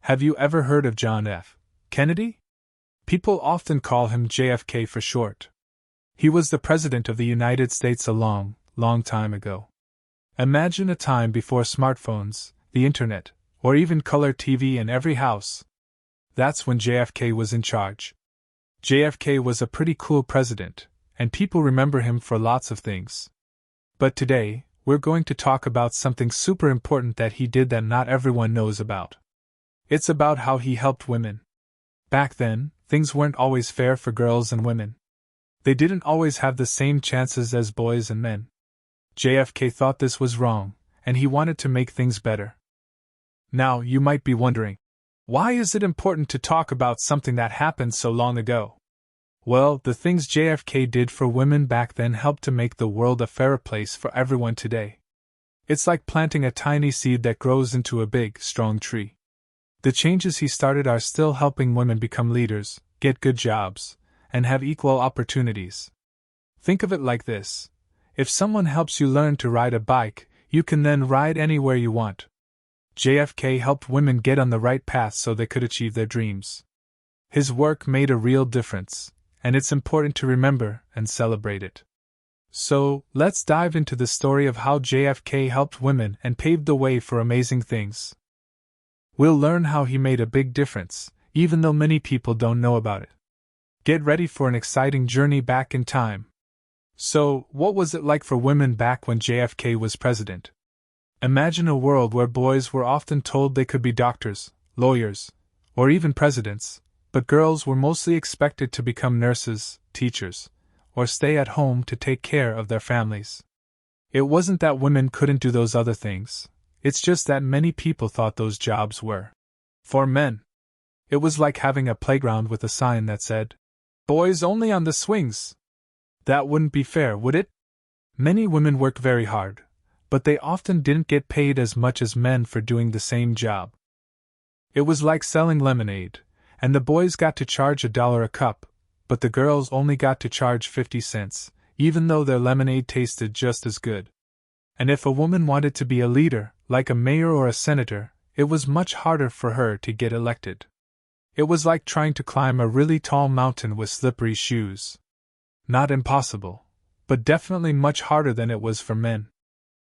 Have you ever heard of John F. Kennedy? People often call him JFK for short. He was the President of the United States a long, long time ago. Imagine a time before smartphones, the internet, or even color TV in every house. That's when JFK was in charge. JFK was a pretty cool president, and people remember him for lots of things. But today, we're going to talk about something super important that he did that not everyone knows about. It's about how he helped women. Back then, things weren't always fair for girls and women. They didn't always have the same chances as boys and men. JFK thought this was wrong, and he wanted to make things better. Now, you might be wondering, why is it important to talk about something that happened so long ago? Well, the things JFK did for women back then helped to make the world a fairer place for everyone today. It's like planting a tiny seed that grows into a big, strong tree. The changes he started are still helping women become leaders, get good jobs, and have equal opportunities. Think of it like this. If someone helps you learn to ride a bike, you can then ride anywhere you want. JFK helped women get on the right path so they could achieve their dreams. His work made a real difference, and it's important to remember and celebrate it. So, let's dive into the story of how JFK helped women and paved the way for amazing things. We'll learn how he made a big difference, even though many people don't know about it. Get ready for an exciting journey back in time. So, what was it like for women back when JFK was president? Imagine a world where boys were often told they could be doctors, lawyers, or even presidents, but girls were mostly expected to become nurses, teachers, or stay at home to take care of their families. It wasn't that women couldn't do those other things, it's just that many people thought those jobs were for men. It was like having a playground with a sign that said, "Boys only on the swings." That wouldn't be fair, would it? Many women work very hard, but they often didn't get paid as much as men for doing the same job. It was like selling lemonade, and the boys got to charge $1 a cup, but the girls only got to charge 50 cents, even though their lemonade tasted just as good. And if a woman wanted to be a leader, like a mayor or a senator, it was much harder for her to get elected. It was like trying to climb a really tall mountain with slippery shoes. Not impossible, but definitely much harder than it was for men.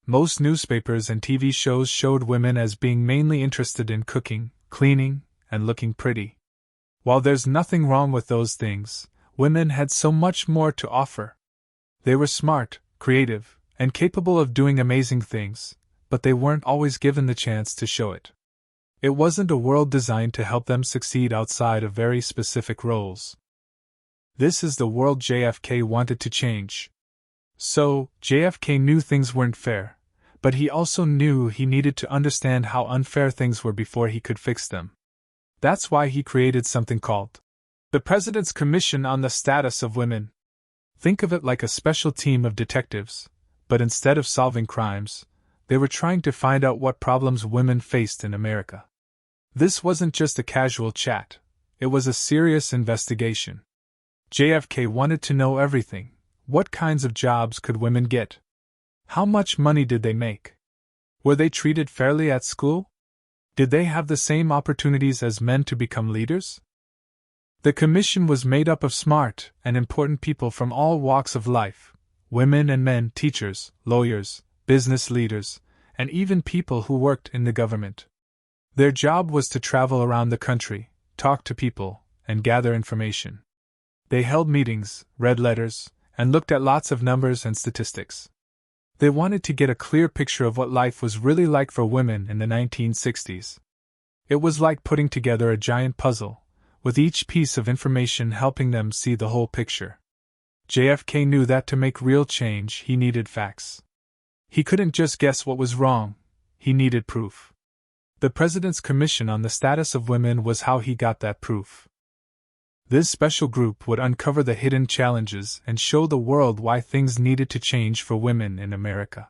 Most newspapers and TV shows showed women as being mainly interested in cooking, cleaning, and looking pretty. While there's nothing wrong with those things, women had so much more to offer. They were smart, creative, and capable of doing amazing things, but they weren't always given the chance to show it. It wasn't a world designed to help them succeed outside of very specific roles. This is the world JFK wanted to change. So, JFK knew things weren't fair, but he also knew he needed to understand how unfair things were before he could fix them. That's why he created something called the President's Commission on the Status of Women. Think of it like a special team of detectives, but instead of solving crimes, they were trying to find out what problems women faced in America. This wasn't just a casual chat, it was a serious investigation. JFK wanted to know everything. What kinds of jobs could women get? How much money did they make? Were they treated fairly at school? Did they have the same opportunities as men to become leaders? The commission was made up of smart and important people from all walks of life, women and men, teachers, lawyers, business leaders, and even people who worked in the government. Their job was to travel around the country, talk to people, and gather information. They held meetings, read letters, and looked at lots of numbers and statistics. They wanted to get a clear picture of what life was really like for women in the 1960s. It was like putting together a giant puzzle, with each piece of information helping them see the whole picture. JFK knew that to make real change, he needed facts. He couldn't just guess what was wrong, he needed proof. The President's Commission on the Status of Women was how he got that proof. This special group would uncover the hidden challenges and show the world why things needed to change for women in America.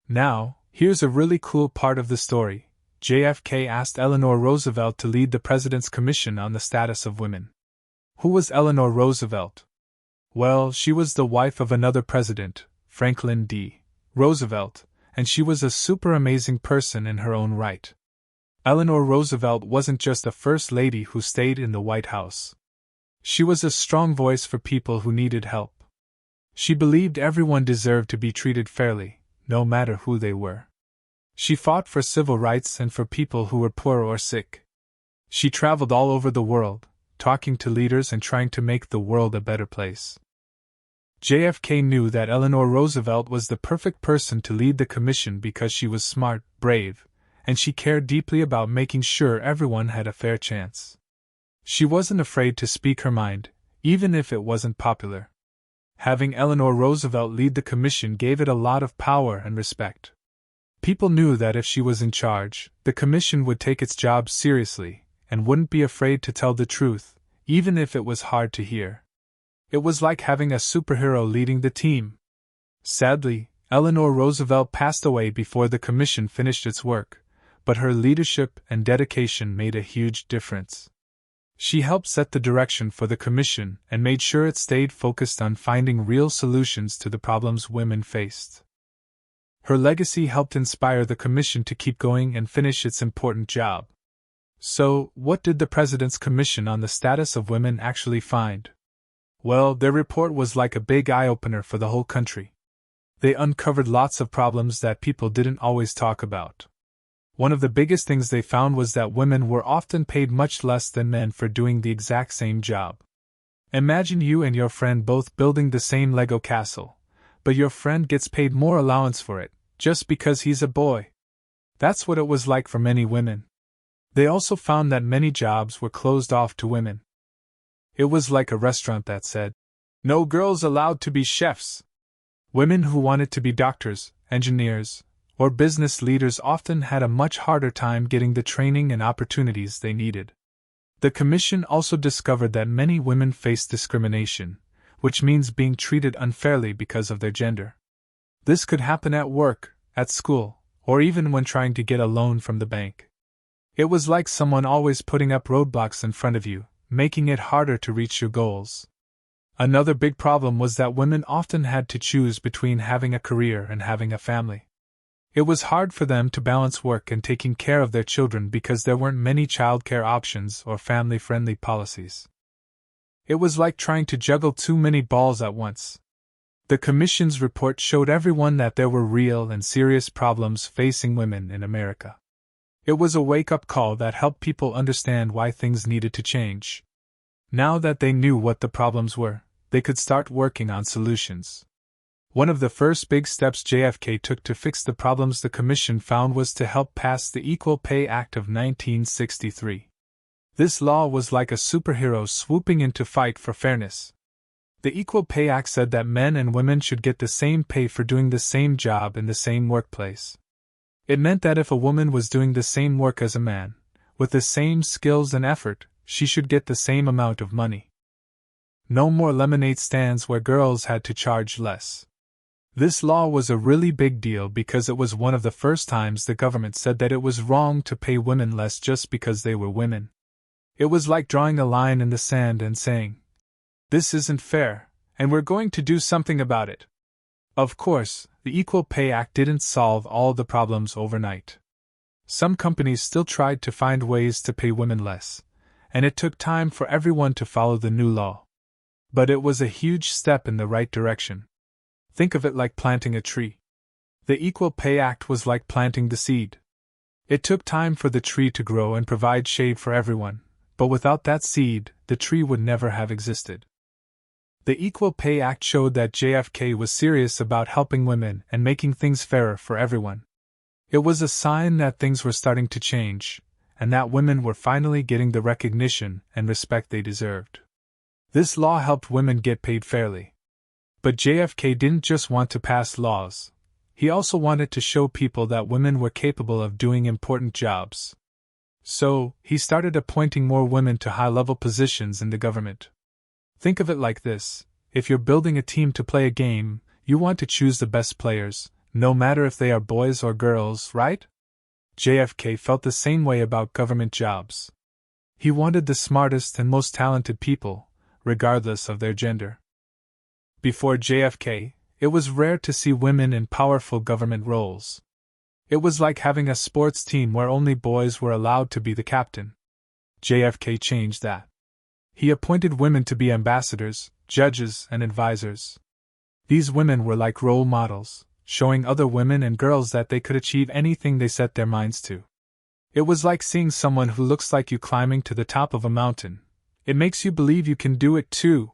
Now, here's a really cool part of the story. JFK asked Eleanor Roosevelt to lead the President's Commission on the Status of Women. Who was Eleanor Roosevelt? Well, she was the wife of another president, Franklin D. Roosevelt, and she was a super amazing person in her own right. Eleanor Roosevelt wasn't just a first lady who stayed in the White House. She was a strong voice for people who needed help. She believed everyone deserved to be treated fairly, no matter who they were. She fought for civil rights and for people who were poor or sick. She traveled all over the world, talking to leaders and trying to make the world a better place. JFK knew that Eleanor Roosevelt was the perfect person to lead the commission because she was smart, brave, and she cared deeply about making sure everyone had a fair chance. She wasn't afraid to speak her mind, even if it wasn't popular. Having Eleanor Roosevelt lead the commission gave it a lot of power and respect. People knew that if she was in charge, the commission would take its job seriously and wouldn't be afraid to tell the truth, even if it was hard to hear. It was like having a superhero leading the team. Sadly, Eleanor Roosevelt passed away before the commission finished its work, but her leadership and dedication made a huge difference. She helped set the direction for the commission and made sure it stayed focused on finding real solutions to the problems women faced. Her legacy helped inspire the commission to keep going and finish its important job. So, what did the President's Commission on the Status of Women actually find? Well, their report was like a big eye-opener for the whole country. They uncovered lots of problems that people didn't always talk about. One of the biggest things they found was that women were often paid much less than men for doing the exact same job. Imagine you and your friend both building the same Lego castle, but your friend gets paid more allowance for it, just because he's a boy. That's what it was like for many women. They also found that many jobs were closed off to women. It was like a restaurant that said, "No girls allowed to be chefs." Women who wanted to be doctors, engineers, or business leaders often had a much harder time getting the training and opportunities they needed. The commission also discovered that many women faced discrimination, which means being treated unfairly because of their gender. This could happen at work, at school, or even when trying to get a loan from the bank. It was like someone always putting up roadblocks in front of you, making it harder to reach your goals. Another big problem was that women often had to choose between having a career and having a family. It was hard for them to balance work and taking care of their children because there weren't many childcare options or family-friendly policies. It was like trying to juggle too many balls at once. The Commission's report showed everyone that there were real and serious problems facing women in America. It was a wake-up call that helped people understand why things needed to change. Now that they knew what the problems were, they could start working on solutions. One of the first big steps JFK took to fix the problems the Commission found was to help pass the Equal Pay Act of 1963. This law was like a superhero swooping in to fight for fairness. The Equal Pay Act said that men and women should get the same pay for doing the same job in the same workplace. It meant that if a woman was doing the same work as a man, with the same skills and effort, she should get the same amount of money. No more lemonade stands where girls had to charge less. This law was a really big deal because it was one of the first times the government said that it was wrong to pay women less just because they were women. It was like drawing a line in the sand and saying, "This isn't fair, and we're going to do something about it." Of course, the Equal Pay Act didn't solve all the problems overnight. Some companies still tried to find ways to pay women less, and it took time for everyone to follow the new law. But it was a huge step in the right direction. Think of it like planting a tree. The Equal Pay Act was like planting the seed. It took time for the tree to grow and provide shade for everyone, but without that seed, the tree would never have existed. The Equal Pay Act showed that JFK was serious about helping women and making things fairer for everyone. It was a sign that things were starting to change, and that women were finally getting the recognition and respect they deserved. This law helped women get paid fairly. But JFK didn't just want to pass laws. He also wanted to show people that women were capable of doing important jobs. So, he started appointing more women to high-level positions in the government. Think of it like this: if you're building a team to play a game, you want to choose the best players, no matter if they are boys or girls, right? JFK felt the same way about government jobs. He wanted the smartest and most talented people, regardless of their gender. Before JFK, it was rare to see women in powerful government roles. It was like having a sports team where only boys were allowed to be the captain. JFK changed that. He appointed women to be ambassadors, judges, and advisors. These women were like role models, showing other women and girls that they could achieve anything they set their minds to. It was like seeing someone who looks like you climbing to the top of a mountain. It makes you believe you can do it too.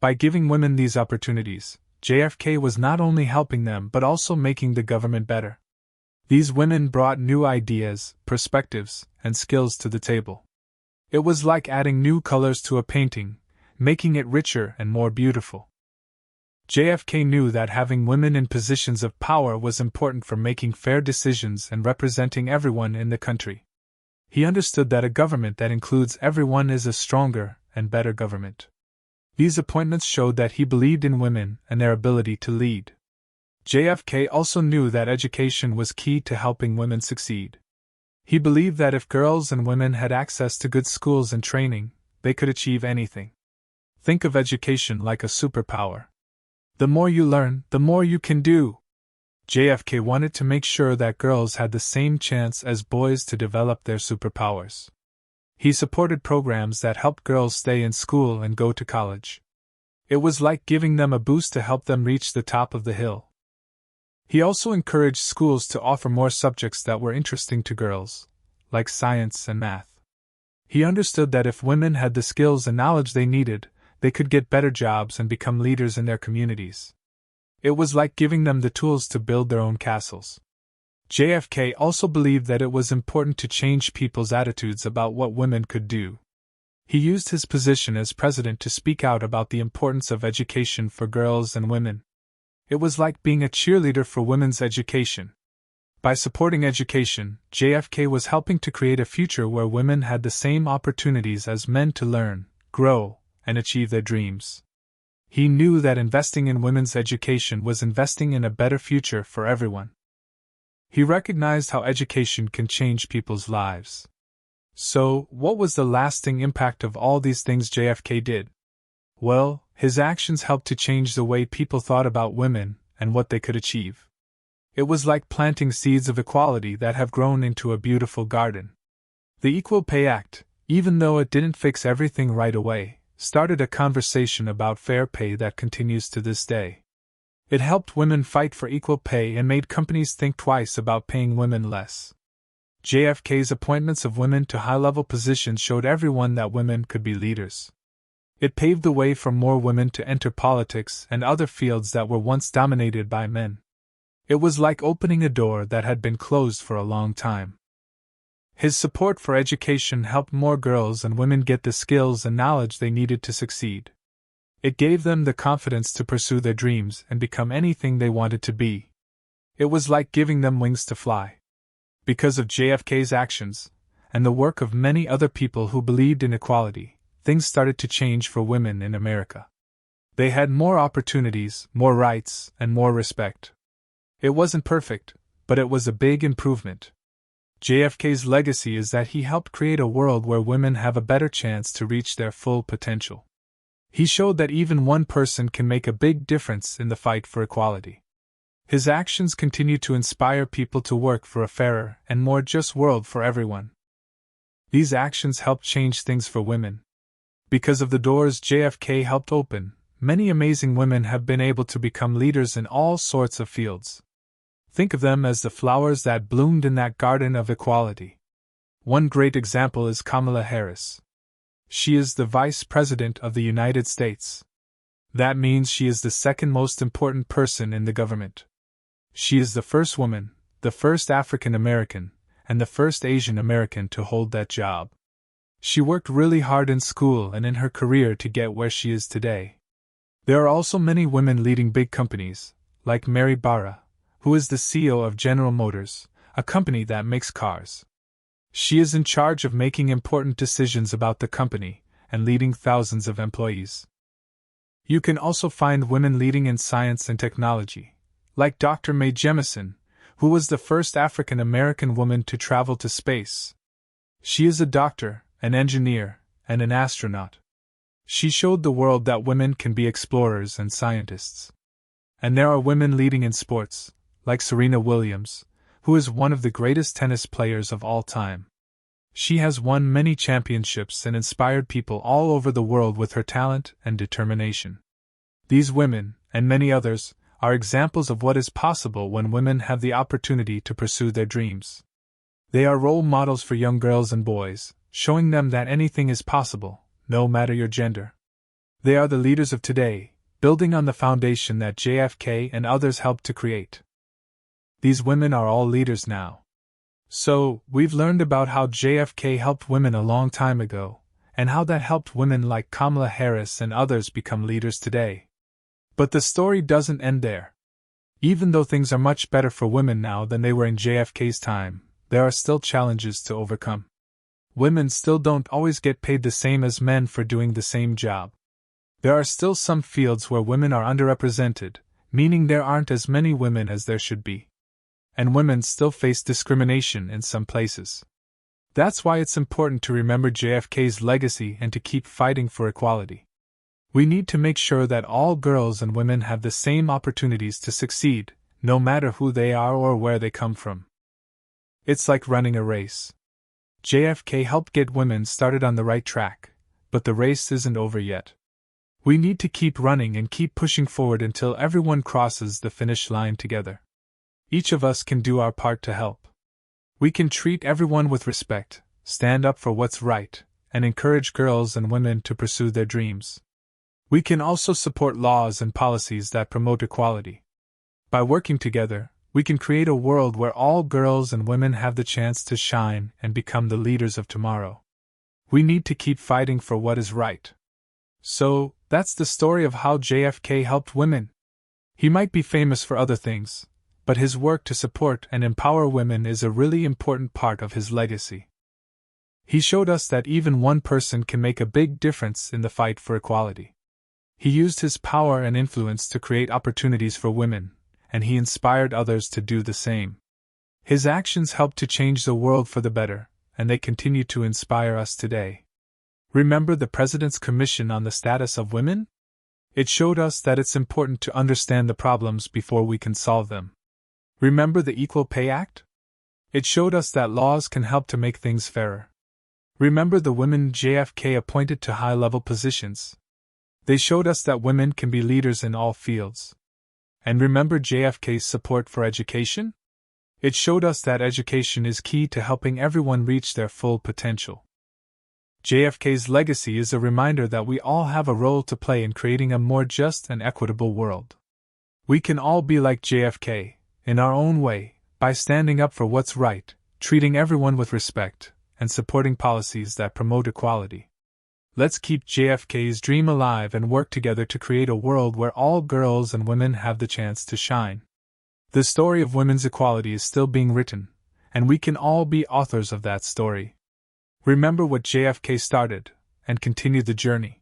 By giving women these opportunities, JFK was not only helping them but also making the government better. These women brought new ideas, perspectives, and skills to the table. It was like adding new colors to a painting, making it richer and more beautiful. JFK knew that having women in positions of power was important for making fair decisions and representing everyone in the country. He understood that a government that includes everyone is a stronger and better government. These appointments showed that he believed in women and their ability to lead. JFK also knew that education was key to helping women succeed. He believed that if girls and women had access to good schools and training, they could achieve anything. Think of education like a superpower. The more you learn, the more you can do. JFK wanted to make sure that girls had the same chance as boys to develop their superpowers. He supported programs that helped girls stay in school and go to college. It was like giving them a boost to help them reach the top of the hill. He also encouraged schools to offer more subjects that were interesting to girls, like science and math. He understood that if women had the skills and knowledge they needed, they could get better jobs and become leaders in their communities. It was like giving them the tools to build their own castles. JFK also believed that it was important to change people's attitudes about what women could do. He used his position as president to speak out about the importance of education for girls and women. It was like being a cheerleader for women's education. By supporting education, JFK was helping to create a future where women had the same opportunities as men to learn, grow, and achieve their dreams. He knew that investing in women's education was investing in a better future for everyone. He recognized how education can change people's lives. So, what was the lasting impact of all these things JFK did? Well, his actions helped to change the way people thought about women and what they could achieve. It was like planting seeds of equality that have grown into a beautiful garden. The Equal Pay Act, even though it didn't fix everything right away, started a conversation about fair pay that continues to this day. It helped women fight for equal pay and made companies think twice about paying women less. JFK's appointments of women to high-level positions showed everyone that women could be leaders. It paved the way for more women to enter politics and other fields that were once dominated by men. It was like opening a door that had been closed for a long time. His support for education helped more girls and women get the skills and knowledge they needed to succeed. It gave them the confidence to pursue their dreams and become anything they wanted to be. It was like giving them wings to fly. Because of JFK's actions, and the work of many other people who believed in equality, things started to change for women in America. They had more opportunities, more rights, and more respect. It wasn't perfect, but it was a big improvement. JFK's legacy is that he helped create a world where women have a better chance to reach their full potential. He showed that even one person can make a big difference in the fight for equality. His actions continue to inspire people to work for a fairer and more just world for everyone. These actions helped change things for women. Because of the doors JFK helped open, many amazing women have been able to become leaders in all sorts of fields. Think of them as the flowers that bloomed in that garden of equality. One great example is Kamala Harris. She is the Vice President of the United States. That means she is the second most important person in the government. She is the first woman, the first African American, and the first Asian American to hold that job. She worked really hard in school and in her career to get where she is today. There are also many women leading big companies, like Mary Barra, who is the CEO of General Motors, a company that makes cars. She is in charge of making important decisions about the company and leading thousands of employees. You can also find women leading in science and technology, like Dr. Mae Jemison, who was the first African American woman to travel to space. She is a doctor, an engineer, and an astronaut. She showed the world that women can be explorers and scientists. And there are women leading in sports, like Serena Williams, who is one of the greatest tennis players of all time. She has won many championships and inspired people all over the world with her talent and determination. These women, and many others, are examples of what is possible when women have the opportunity to pursue their dreams. They are role models for young girls and boys, showing them that anything is possible, no matter your gender. They are the leaders of today, building on the foundation that JFK and others helped to create. These women are all leaders now. So, we've learned about how JFK helped women a long time ago, and how that helped women like Kamala Harris and others become leaders today. But the story doesn't end there. Even though things are much better for women now than they were in JFK's time, there are still challenges to overcome. Women still don't always get paid the same as men for doing the same job. There are still some fields where women are underrepresented, meaning there aren't as many women as there should be. And women still face discrimination in some places. That's why it's important to remember JFK's legacy and to keep fighting for equality. We need to make sure that all girls and women have the same opportunities to succeed, no matter who they are or where they come from. It's like running a race. JFK helped get women started on the right track, but the race isn't over yet. We need to keep running and keep pushing forward until everyone crosses the finish line together. Each of us can do our part to help. We can treat everyone with respect, stand up for what's right, and encourage girls and women to pursue their dreams. We can also support laws and policies that promote equality. By working together, we can create a world where all girls and women have the chance to shine and become the leaders of tomorrow. We need to keep fighting for what is right. So, that's the story of how JFK helped women. He might be famous for other things, but his work to support and empower women is a really important part of his legacy. He showed us that even one person can make a big difference in the fight for equality. He used his power and influence to create opportunities for women, and he inspired others to do the same. His actions helped to change the world for the better, and they continue to inspire us today. Remember the President's Commission on the Status of Women? It showed us that it's important to understand the problems before we can solve them. Remember the Equal Pay Act? It showed us that laws can help to make things fairer. Remember the women JFK appointed to high-level positions? They showed us that women can be leaders in all fields. And remember JFK's support for education? It showed us that education is key to helping everyone reach their full potential. JFK's legacy is a reminder that we all have a role to play in creating a more just and equitable world. We can all be like JFK, in our own way, by standing up for what's right, treating everyone with respect, and supporting policies that promote equality. Let's keep JFK's dream alive and work together to create a world where all girls and women have the chance to shine. The story of women's equality is still being written, and we can all be authors of that story. Remember what JFK started, and continue the journey.